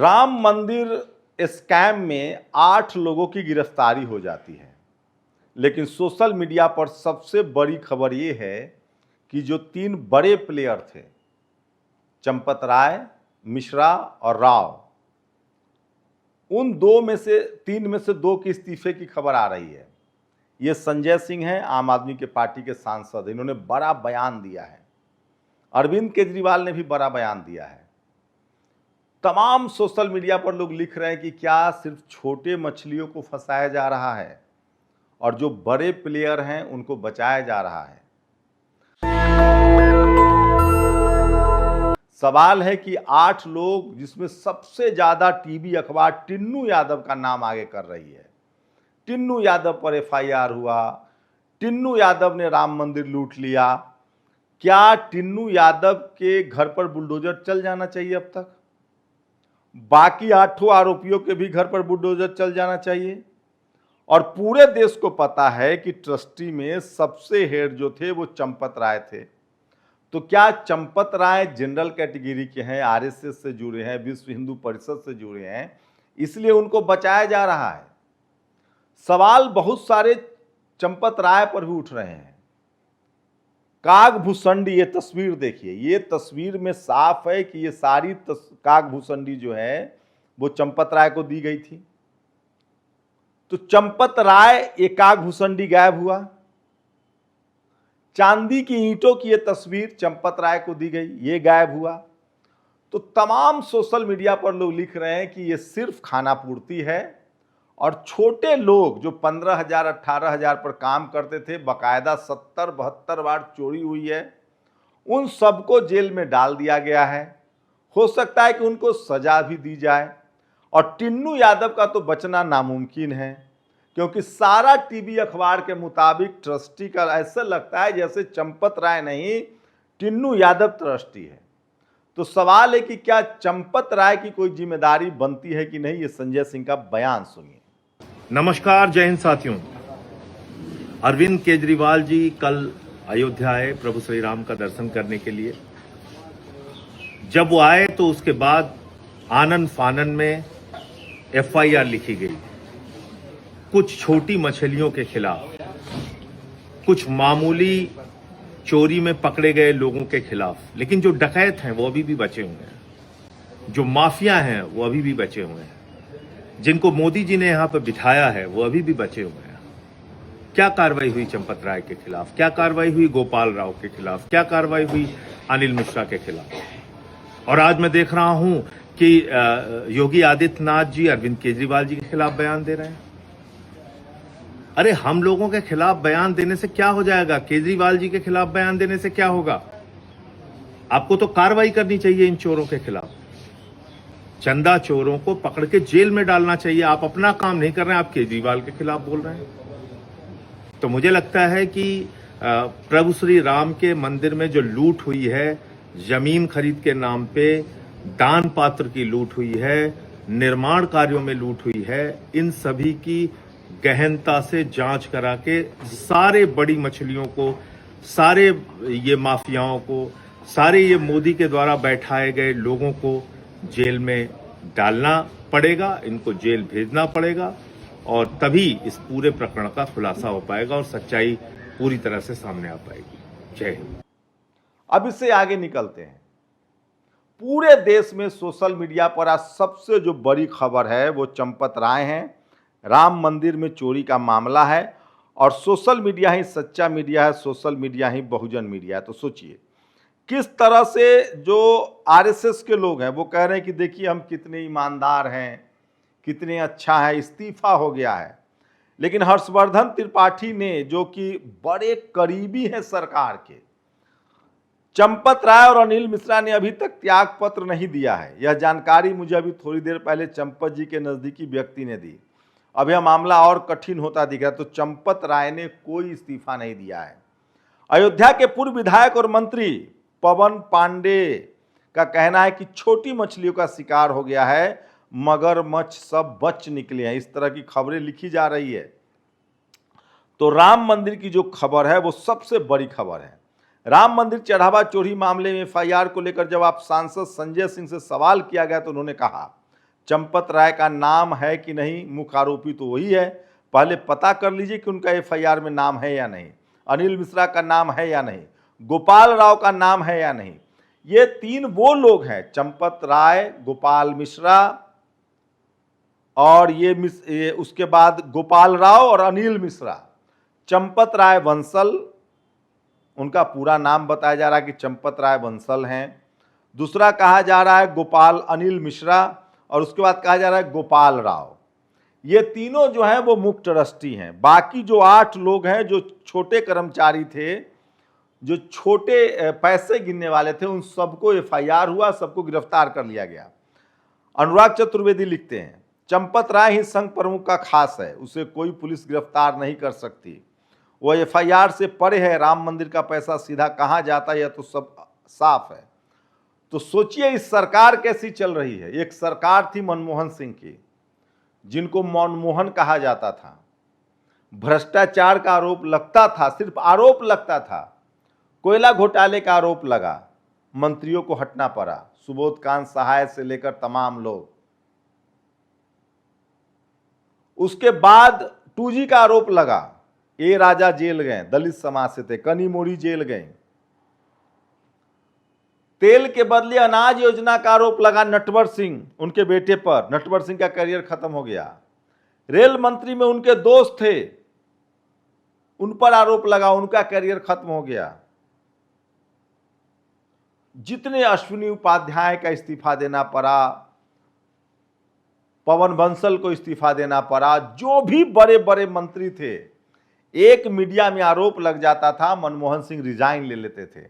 राम मंदिर स्कैम में 8 लोगों की गिरफ्तारी हो जाती है, लेकिन सोशल मीडिया पर सबसे बड़ी खबर ये है कि जो 3 बड़े प्लेयर थे, चंपत राय, मिश्रा और राव, उन 3 में से 2 के इस्तीफे की खबर आ रही है। ये संजय सिंह हैं, आम आदमी के पार्टी के सांसद, इन्होंने बड़ा बयान दिया है। अरविंद केजरीवाल ने भी बड़ा बयान दिया है। तमाम सोशल मीडिया पर लोग लिख रहे हैं कि क्या सिर्फ छोटे मछलियों को फंसाया जा रहा है और जो बड़े प्लेयर हैं उनको बचाया जा रहा है। सवाल है कि 8 लोग, जिसमें सबसे ज्यादा टीवी अखबार टिन्नू यादव का नाम आगे कर रही है। टिन्नू यादव पर एफआईआर हुआ, टिन्नू यादव ने राम मंदिर लूट लिया। क्या टिन्नू यादव के घर पर बुलडोजर चल जाना चाहिए? अब तक बाकी 8 आरोपियों के भी घर पर बुलडोजर चल जाना चाहिए। और पूरे देश को पता है कि ट्रस्टी में सबसे हेड जो थे वो चंपत राय थे। तो क्या चंपत राय जनरल कैटेगरी के हैं, आरएसएस से जुड़े हैं, विश्व हिंदू परिषद से जुड़े हैं, इसलिए उनको बचाया जा रहा है? सवाल बहुत सारे चंपत राय पर भी उठ रहे हैं। कागभूषणी, ये तस्वीर देखिए, ये तस्वीर में साफ है कि ये सारी कागभूषणी जो है वो चंपत राय को दी गई थी। तो चंपत राय, ये कागभूषणी गायब हुआ। चांदी की ईंटों की ये तस्वीर चंपत राय को दी गई, ये गायब हुआ। तो तमाम सोशल मीडिया पर लोग लिख रहे हैं कि ये सिर्फ खाना पूर्ति है और छोटे लोग जो 15,000 18,000 पर काम करते थे, बाकायदा 70-72 बार चोरी हुई है, उन सबको जेल में डाल दिया गया है। हो सकता है कि उनको सजा भी दी जाए। और टिन्नू यादव का तो बचना नामुमकिन है, क्योंकि सारा टीवी अखबार के मुताबिक ट्रस्टी का ऐसा लगता है जैसे चंपत राय नहीं, टिन्नू यादव ट्रस्टी है। तो सवाल है कि क्या चंपत राय की कोई जिम्मेदारी बनती है कि नहीं? ये संजय सिंह का बयान सुनिए। नमस्कार, जय हिंद साथियों। अरविंद केजरीवाल जी कल अयोध्या आए प्रभु श्री राम का दर्शन करने के लिए। जब वो आए तो उसके बाद आनन फानन में एफआईआर लिखी गई, कुछ छोटी मछलियों के खिलाफ, कुछ मामूली चोरी में पकड़े गए लोगों के खिलाफ। लेकिन जो डकैत हैं वो अभी भी बचे हुए हैं, जो माफिया हैं वो अभी भी बचे हुए हैं, जिनको मोदी जी ने यहां पर बिठाया है वो अभी भी बचे हुए हैं। क्या कार्रवाई हुई चंपत राय के खिलाफ? क्या कार्रवाई हुई गोपाल राव के खिलाफ? क्या कार्रवाई हुई अनिल मिश्रा के खिलाफ? और आज मैं देख रहा हूं कि योगी आदित्यनाथ जी अरविंद केजरीवाल जी के खिलाफ बयान दे रहे हैं। अरे हम लोगों के खिलाफ बयान देने से क्या हो जाएगा? केजरीवाल जी के खिलाफ बयान देने से क्या होगा? आपको तो कार्रवाई करनी चाहिए इन चोरों के खिलाफ। चंदा चोरों को पकड़ के जेल में डालना चाहिए। आप अपना काम नहीं कर रहे हैं, आप केजरीवाल के खिलाफ बोल रहे हैं। तो मुझे लगता है कि प्रभु श्री राम के मंदिर में जो लूट हुई है, जमीन खरीद के नाम पे दान पात्र की लूट हुई है, निर्माण कार्यों में लूट हुई है, इन सभी की गहनता से जांच करा के सारे बड़ी मछलियों को, सारे ये माफियाओं को, सारे ये मोदी के द्वारा बैठाए गए लोगों को जेल में डालना पड़ेगा, इनको जेल भेजना पड़ेगा, और तभी इस पूरे प्रकरण का खुलासा हो पाएगा और सच्चाई पूरी तरह से सामने आ पाएगी। जय हिंद। अब इससे आगे निकलते हैं। पूरे देश में सोशल मीडिया पर आज सबसे जो बड़ी खबर है वो चंपत राय हैं। राम मंदिर में चोरी का मामला है और सोशल मीडिया ही सच्चा मीडिया है, सोशल मीडिया ही बहुजन मीडिया है। तो सोचिए किस तरह से जो आरएसएस के लोग हैं वो कह रहे हैं कि देखिए हम कितने ईमानदार हैं, कितने अच्छा है, इस्तीफा हो गया है। लेकिन हर्षवर्धन त्रिपाठी ने, जो कि बड़े करीबी हैं सरकार के, चंपत राय और अनिल मिश्रा ने अभी तक त्याग पत्र नहीं दिया है। यह जानकारी मुझे अभी थोड़ी देर पहले चंपत जी के नजदीकी व्यक्ति ने दी। अब यह मामला और कठिन होता दिख रहा है। तो चंपत राय ने कोई इस्तीफा नहीं दिया है। अयोध्या के पूर्व विधायक और मंत्री पवन पांडे का कहना है कि छोटी मछलियों का शिकार हो गया है, मगरमच्छ सब बच निकले हैं। इस तरह की खबरें लिखी जा रही है। तो राम मंदिर की जो खबर है वो सबसे बड़ी खबर है। राम मंदिर चढ़ावा चोरी मामले में एफआईआर को लेकर जब आप सांसद संजय सिंह से सवाल किया गया तो उन्होंने कहा चंपत राय का नाम है कि नहीं, मुख्य आरोपी तो वही है, पहले पता कर लीजिए कि उनका एफआईआर में नाम है या नहीं, अनिल मिश्रा का नाम है या नहीं, गोपाल राव का नाम है या नहीं। ये तीन वो लोग हैं, चंपत राय, गोपाल मिश्रा और ये उसके बाद गोपाल राव और अनिल मिश्रा। चंपत राय बंसल, उनका पूरा नाम बताया जा रहा है कि चंपत राय बंसल हैं। दूसरा कहा जा रहा है गोपाल अनिल मिश्रा और उसके बाद कहा जा रहा है गोपाल राव। ये तीनों जो हैं वो मुख्य ट्रस्टी हैं। बाकी जो 8 लोग हैं जो छोटे कर्मचारी थे, जो छोटे पैसे गिनने वाले थे, उन सबको एफआईआर हुआ, सबको गिरफ्तार कर लिया गया। अनुराग चतुर्वेदी लिखते हैं, चंपत राय ही संघ प्रमुख का खास है, उसे कोई पुलिस गिरफ्तार नहीं कर सकती। वह एफआईआर से परे है, राम मंदिर का पैसा सीधा कहां जाता है यह तो सब साफ है। तो सोचिए इस सरकार कैसी चल रही है। एक सरकार थी मनमोहन सिंह की, जिनको मनमोहन कहा जाता था। भ्रष्टाचार का आरोप लगता था, सिर्फ आरोप लगता था। कोयला घोटाले का आरोप लगा, मंत्रियों को हटना पड़ा, सुबोध कांत सहाय से लेकर तमाम लोग। उसके बाद 2G का आरोप लगा, ए राजा जेल गए, दलित समाज से थे, कनी मोरी जेल गए। तेल के बदले अनाज योजना का आरोप लगा नटवर सिंह, उनके बेटे पर। नटवर सिंह का करियर खत्म हो गया। रेल मंत्री में उनके दोस्त थे, उन पर आरोप लगा, उनका करियर खत्म हो गया। जितने अश्विनी उपाध्याय का इस्तीफा देना पड़ा, पवन बंसल को इस्तीफा देना पड़ा, जो भी बड़े बड़े मंत्री थे, एक मीडिया में आरोप लग जाता था, मनमोहन सिंह रिजाइन ले लेते थे।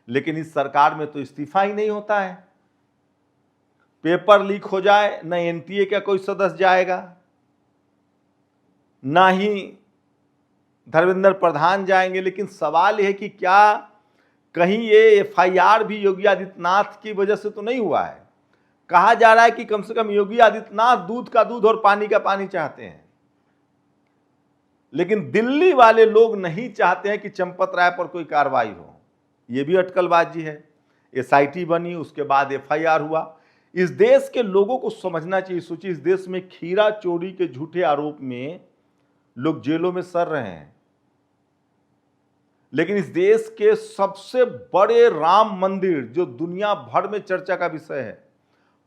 लेकिन इस सरकार में तो इस्तीफा ही नहीं होता है। पेपर लीक हो जाए, न एनटीए का कोई सदस्य जाएगा, ना ही धर्मेंद्र प्रधान जाएंगे। लेकिन सवाल यह है कि क्या कहीं ये एफआईआर भी योगी आदित्यनाथ की वजह से तो नहीं हुआ है। कहा जा रहा है कि कम से कम योगी आदित्यनाथ दूध का दूध और पानी का पानी चाहते हैं, लेकिन दिल्ली वाले लोग नहीं चाहते हैं कि चंपत राय पर कोई कार्रवाई हो। यह भी अटकलबाजी है। एसआईटी बनी, उसके बाद एफआईआर हुआ। इस देश के लोगों को समझना चाहिए। सोचिए, इस देश में खीरा चोरी के झूठे आरोप में लोग जेलों में सड़ रहे हैं, लेकिन इस देश के सबसे बड़े राम मंदिर, जो दुनिया भर में चर्चा का विषय है,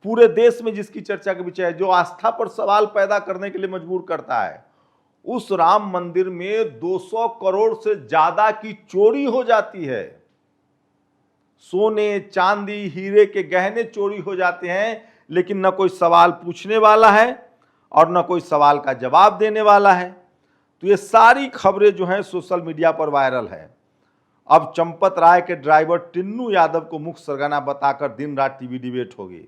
पूरे देश में जिसकी चर्चा का विषय है, जो आस्था पर सवाल पैदा करने के लिए मजबूर करता है, उस राम मंदिर में 200 करोड़ से ज्यादा की चोरी हो जाती है। सोने, चांदी, हीरे के गहने चोरी हो जाते हैं, लेकिन न कोई सवाल पूछने वाला है और न कोई सवाल का जवाब देने वाला है। तो ये सारी खबरें जो हैं सोशल मीडिया पर वायरल है। अब चंपत राय के ड्राइवर टिन्नू यादव को मुख्य सरगना बताकर दिन रात टीवी डिबेट होगी।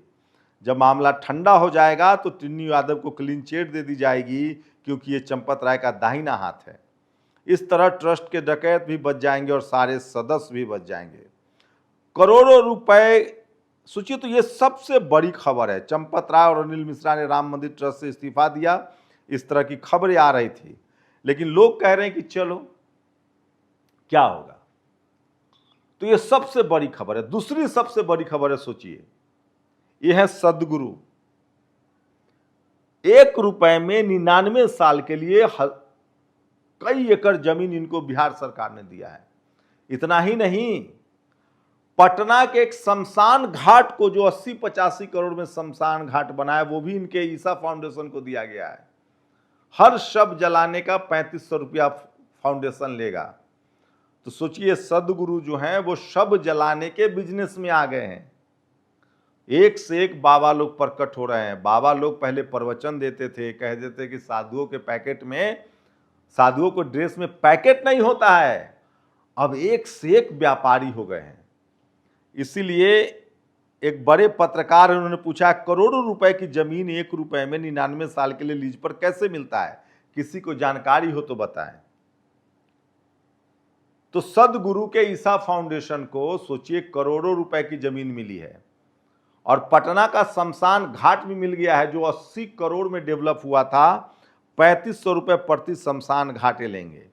जब मामला ठंडा हो जाएगा तो टिन्नू यादव को क्लीन चिट दे दी जाएगी, क्योंकि ये चंपत राय का दाहिना हाथ है। इस तरह ट्रस्ट के डकैत भी बच जाएंगे और सारे सदस्य भी बच जाएंगे। करोड़ों रुपए, सोचिए। तो ये सबसे बड़ी खबर है। चंपत राय और अनिल मिश्रा ने राम मंदिर ट्रस्ट से इस्तीफा दिया, इस तरह की खबरें आ रही थी, लेकिन लोग कह रहे हैं कि चलो क्या होगा। तो ये सबसे बड़ी खबर है। दूसरी सबसे बड़ी खबर है, सोचिए, यह है सदगुरु। 1 रुपए में 99 साल के लिए कई एकड़ जमीन इनको बिहार सरकार ने दिया है। इतना ही नहीं, पटना के एक शमशान घाट को, जो 80-85 करोड़ में शमशान घाट बनाया, वो भी इनके ईसा फाउंडेशन को दिया गया है। हर शव जलाने का 3500 रुपया फाउंडेशन लेगा। तो सोचिए, सदगुरु जो हैं वो शव जलाने के बिजनेस में आ गए हैं। एक से एक बाबा लोग प्रकट हो रहे हैं। बाबा लोग पहले प्रवचन देते थे, कह देते कि साधुओं के पैकेट में, साधुओं को ड्रेस में पैकेट नहीं होता है। अब एक से एक व्यापारी हो गए हैं। इसीलिए एक बड़े पत्रकार, उन्होंने पूछा, करोड़ों रुपए की जमीन 1 रुपए में 99 साल के लिए लीज पर कैसे मिलता है? किसी को जानकारी हो तो बताएं। तो सदगुरु के ईसा फाउंडेशन को, सोचिए, करोड़ों रुपए की जमीन मिली है और पटना का शमशान घाट भी मिल गया है, जो 80 करोड़ में डेवलप हुआ था। 3500 रुपए प्रति शमशान घाटे लेंगे।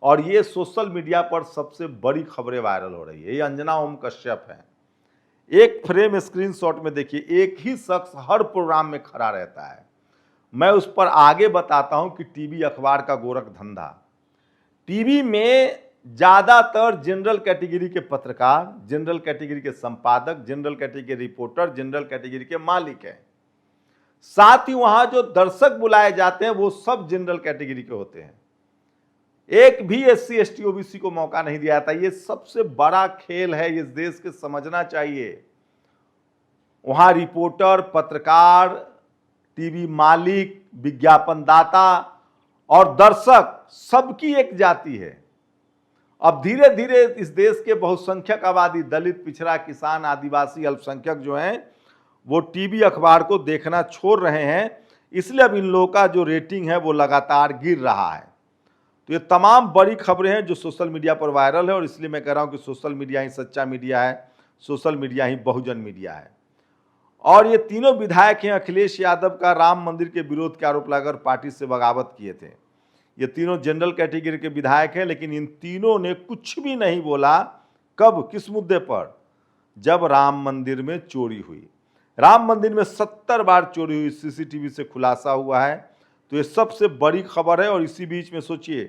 और ये सोशल मीडिया पर सबसे बड़ी खबरें वायरल हो रही है। ये अंजना ओम कश्यप है। एक फ्रेम स्क्रीनशॉट में देखिए, एक ही शख्स हर प्रोग्राम में खड़ा रहता है। मैं उस पर आगे बताता हूं कि टीवी अखबार का गोरख धंधा। टीवी में ज्यादातर जनरल कैटेगरी के पत्रकार, जनरल कैटेगरी के संपादक, जनरल कैटेगरी के रिपोर्टर, जनरल कैटेगरी के मालिक हैं। साथ ही वहां जो दर्शक बुलाए जाते हैं वो सब जनरल कैटेगरी के होते हैं। एक भी SC ST OBC को मौका नहीं दिया जाता। ये सबसे बड़ा खेल है, इस देश के समझना चाहिए। वहां रिपोर्टर, पत्रकार, टीवी मालिक, विज्ञापनदाता और दर्शक सबकी एक जाति है। अब धीरे धीरे इस देश के बहुसंख्यक आबादी, दलित, पिछड़ा, किसान, आदिवासी, अल्पसंख्यक जो हैं वो टीवी अखबार को देखना छोड़ रहे हैं। इसलिए अब इन लोगों का जो रेटिंग है वो लगातार गिर रहा है। तो ये तमाम बड़ी खबरें हैं जो सोशल मीडिया पर वायरल है, और इसलिए मैं कह रहा हूं कि सोशल मीडिया ही सच्चा मीडिया है, सोशल मीडिया ही बहुजन मीडिया है। और ये तीनों विधायक हैं अखिलेश यादव का राम मंदिर के विरोध के आरोप लगाकर पार्टी से बगावत किए थे। ये तीनों जनरल कैटेगरी के विधायक हैं, लेकिन इन तीनों ने कुछ भी नहीं बोला। कब, किस मुद्दे पर? जब राम मंदिर में चोरी हुई। राम मंदिर में 70 बार चोरी हुई, CCTV से खुलासा हुआ है। तो ये सबसे बड़ी खबर है। और इसी बीच में सोचिए,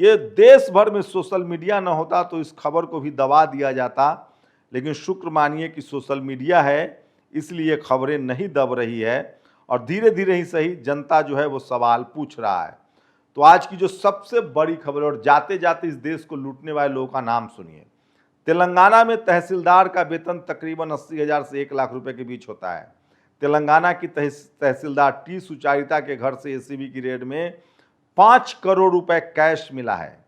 ये देश भर में सोशल मीडिया न होता तो इस खबर को भी दबा दिया जाता, लेकिन शुक्र मानिए कि सोशल मीडिया है, इसलिए खबरें नहीं दब रही है। और धीरे धीरे ही सही जनता जो है वो सवाल पूछ रहा है। तो आज की जो सबसे बड़ी खबर, और जाते जाते इस देश को लूटने वाले लोगों का नाम सुनिए। तेलंगाना में तहसीलदार का वेतन तकरीबन 80,000 से 1 लाख रुपए के बीच होता है। तेलंगाना की तहसीलदार टी सुचारिता के घर से ACB की रेड में 5 करोड़ रुपए कैश मिला है।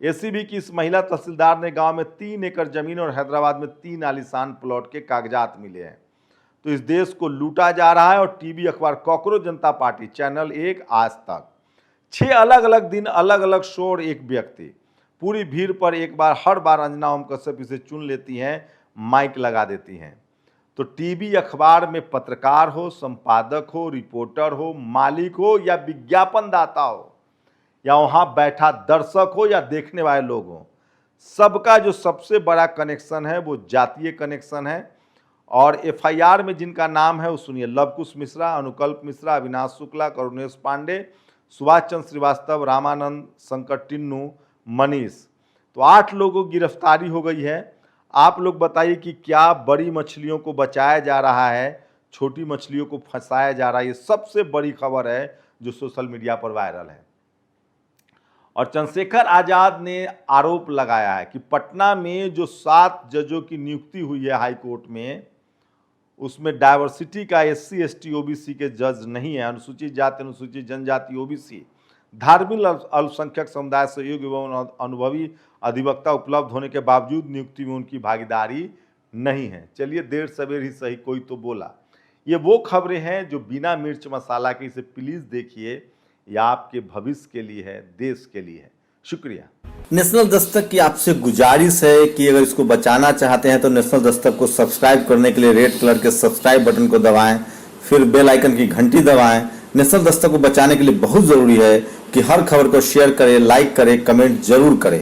ACB की इस महिला तहसीलदार ने गांव में 3 एकड़ जमीन और हैदराबाद में 3 आलीशान प्लॉट के कागजात मिले हैं। तो इस देश को लूटा जा रहा है। और टीवी अखबार कॉकरोच जनता पार्टी, चैनल 1, आज तक 6 अलग अलग दिन, अलग अलग शो और एक व्यक्ति, पूरी भीड़ पर एक बार, हर बार अंजना ओम कश्यप इसे चुन लेती हैं, माइक लगा देती हैं। तो टीवी अखबार में पत्रकार हो, संपादक हो, रिपोर्टर हो, मालिक हो या विज्ञापनदाता हो, या वहां बैठा दर्शक हो या देखने वाले लोग हो, सबका जो सबसे बड़ा कनेक्शन है वो जातीय कनेक्शन है। और FIR में जिनका नाम है वो सुनिए, लवकुश मिश्रा, अनुकल्प मिश्रा, अविनाश शुक्ला, करुणेश पांडे, सुभाष चंद्र श्रीवास्तव, रामानंद, शंकर टिन्नू, मनीष। तो 8 लोगों की गिरफ्तारी हो गई है। आप लोग बताइए कि क्या बड़ी मछलियों को बचाया जा रहा है, छोटी मछलियों को फंसाया जा रहा है? ये सबसे बड़ी खबर है जो सोशल मीडिया पर वायरल है। और चंद्रशेखर आजाद ने आरोप लगाया है कि पटना में जो 7 जजों की नियुक्ति हुई है हाई कोर्ट में, उसमें डाइवर्सिटी का SC ST OBC के जज नहीं है। अनुसूचित जाति, अनुसूचित जनजाति, OBC, धार्मिक अल्पसंख्यक समुदाय से योग्य एवं अनुभवी अधिवक्ता उपलब्ध होने के बावजूद नियुक्ति में उनकी भागीदारी नहीं है। चलिए, देर सवेर ही सही, कोई तो बोला। ये वो खबरें हैं जो बिना मिर्च मसाला के, इसे प्लीज देखिए, यह आपके भविष्य के लिए है, देश के लिए है। शुक्रिया। नेशनल दस्तक की आपसे गुजारिश है कि अगर इसको बचाना चाहते हैं तो नेशनल दस्तक को सब्सक्राइब करने के लिए रेड कलर के सब्सक्राइब बटन को दबाएं, फिर बेल आइकन की घंटी दबाएं। नेशनल दस्तक को बचाने के लिए बहुत जरूरी है कि हर खबर को शेयर करें, लाइक करें, कमेंट जरूर करें।